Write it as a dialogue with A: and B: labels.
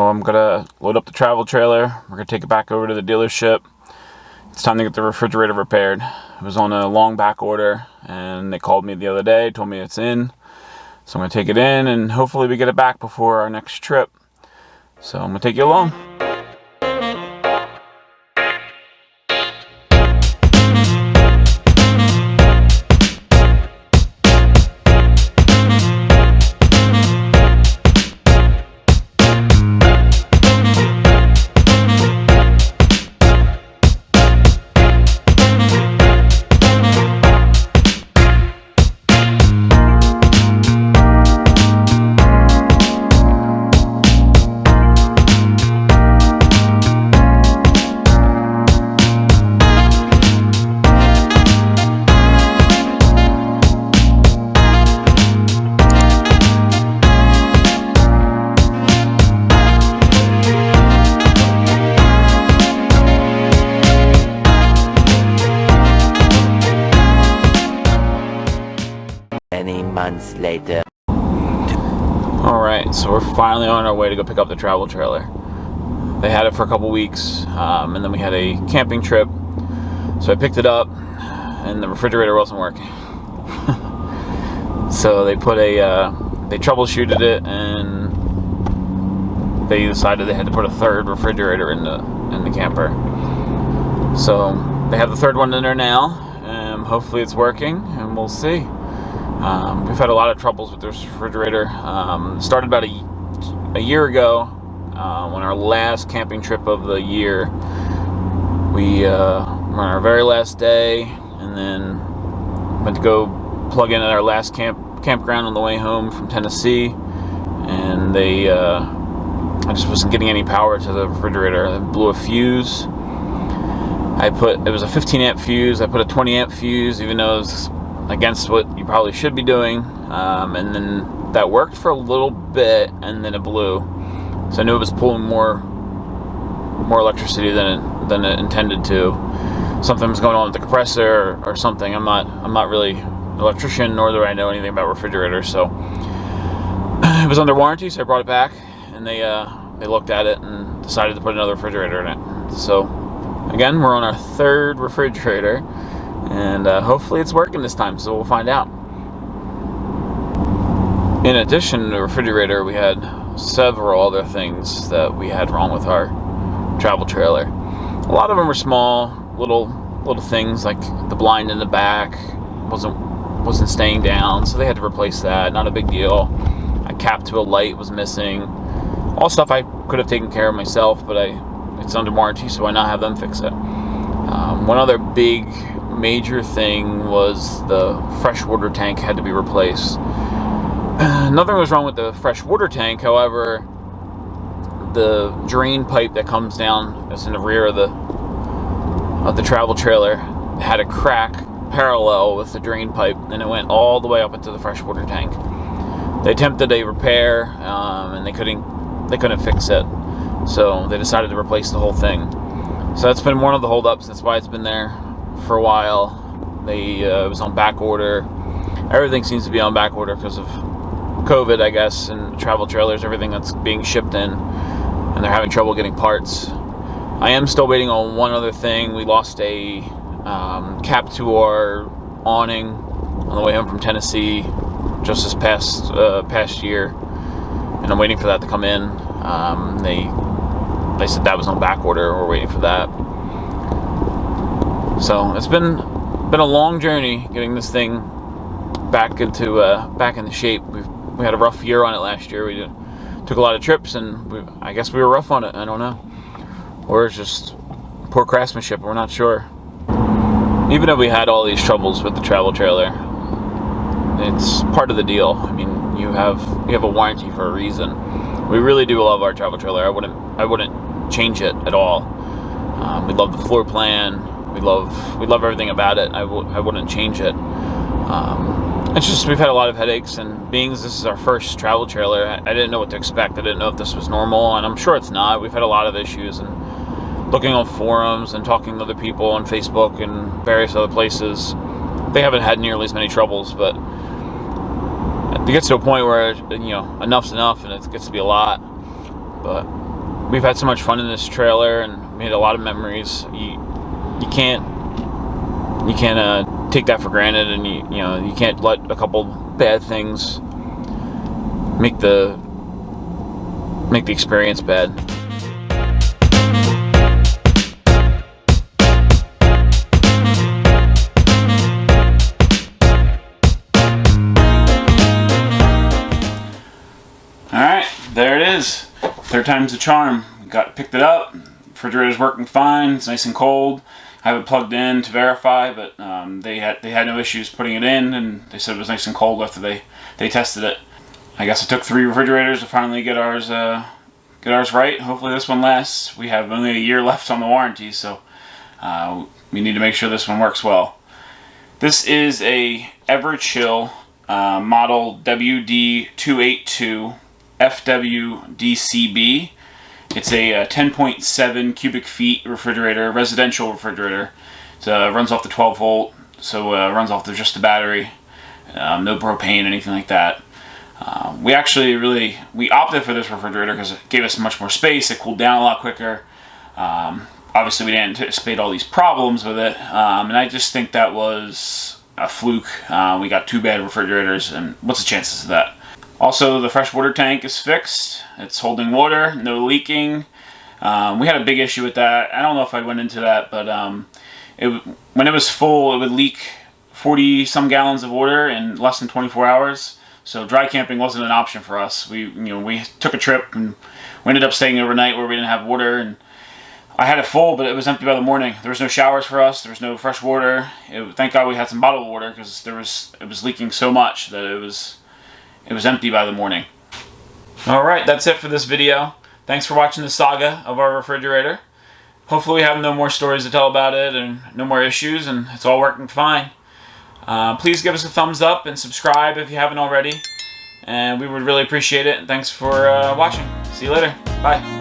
A: So I'm gonna load up the travel trailer. We're gonna take it back over to the dealership. It's time to get the refrigerator repaired. It was on a long back order, and they called me the other day, told me it's in. So I'm gonna take it in, and hopefully we get it back before our next trip. So I'm gonna take you along.
B: Many months later.
A: Alright, so we're finally on our way to go pick up the travel trailer. They had it for a couple weeks, and then we had a camping trip. So I picked it up, and the refrigerator wasn't working. So they troubleshooted it, and they decided they had to put a third refrigerator in the camper. So they have the third one in there now, and hopefully it's working, and we'll see. We've had a lot of troubles with this refrigerator. Started about a year ago, on our last camping trip of the year. We were on our very last day, and then went to go plug in at our last campground on the way home from Tennessee, and I just wasn't getting any power to the refrigerator. It blew a fuse. It was a 15 amp fuse. I put a 20 amp fuse, even though it was against what you probably should be doing, and then that worked for a little bit, and then it blew. So I knew it was pulling more electricity than it intended to. Something was going on with the compressor or something. I'm not really an electrician, nor do I know anything about refrigerators. So it was under warranty, so I brought it back, and they looked at it and decided to put another refrigerator in it. So again, we're on our third refrigerator. And hopefully it's working this time, so we'll find out. In addition to the refrigerator, we had several other things that we had wrong with our travel trailer. A lot of them were small, little things, like the blind in the back wasn't staying down, so they had to replace that. Not a big deal. A cap to a light was missing. All stuff I could have taken care of myself, but it's under warranty, so why not have them fix it? One other big major thing was the freshwater tank had to be replaced. Nothing was wrong with the freshwater tank, however, the drain pipe that comes down, that's in the rear of the travel trailer, had a crack parallel with the drain pipe, and it went all the way up into the freshwater tank. They attempted a repair, and they couldn't fix it, so they decided to replace the whole thing. So that's been one of the holdups. That's why it's been there for a while. It was on back order. Everything seems to be on back order because of COVID, I guess, and travel trailers, everything that's being shipped in, and they're having trouble getting parts. I am still waiting on one other thing. We lost a cap to our awning on the way home from Tennessee just this past year, and I'm waiting for that to come in. They said that was on back order. We're waiting for that. So it's been a long journey getting this thing back into shape. We had a rough year on it last year. We took a lot of trips, and I guess we were rough on it. I don't know, or it's just poor craftsmanship. We're not sure. Even though we had all these troubles with the travel trailer, it's part of the deal. I mean, you have a warranty for a reason. We really do love our travel trailer. I wouldn't change it at all. We love the floor plan. We love everything about it. I wouldn't change it. It's just we've had a lot of headaches, and being as this is our first travel trailer, I didn't know what to expect. I didn't know if this was normal, and I'm sure it's not. We've had a lot of issues, and looking on forums and talking to other people on Facebook and various other places, they haven't had nearly as many troubles, but it gets to a point where enough's enough, and it gets to be a lot. But we've had so much fun in this trailer and made a lot of memories. You can't take that for granted, and you can't let a couple bad things make the experience bad. Alright, there it is. Third time's the charm. Picked it up. Refrigerator's working fine. It's nice and cold. I have it plugged in to verify, but they had no issues putting it in, and they said it was nice and cold after they tested it. I guess it took 3 refrigerators to finally get ours right. Hopefully this one lasts. We have only a year left on the warranty, so we need to make sure this one works well. This is a Everchill model WD282 FWDCB. It's a 10.7 cubic feet refrigerator, residential refrigerator. It runs off the 12 volt, so it runs off just the battery. No propane, anything like that. We opted for this refrigerator because it gave us much more space. It cooled down a lot quicker. Obviously, we didn't anticipate all these problems with it, and I just think that was a fluke. We got 2 bad refrigerators, and what's the chances of that? Also, the fresh water tank is fixed. It's holding water, no leaking. We had a big issue with that. I don't know if I went into that, but when it was full, it would leak 40 some gallons of water in less than 24 hours. So dry camping wasn't an option for us. We took a trip and we ended up staying overnight where we didn't have water, and I had it full, but it was empty by the morning. There was no showers for us. There was no fresh water. Thank God we had some bottled water, because it was leaking so much that it was empty by the morning. Alright, that's it for this video. Thanks for watching the saga of our refrigerator. Hopefully we have no more stories to tell about it and no more issues, and it's all working fine. Please give us a thumbs up and subscribe if you haven't already, and we would really appreciate it. Thanks for watching. See you later. Bye.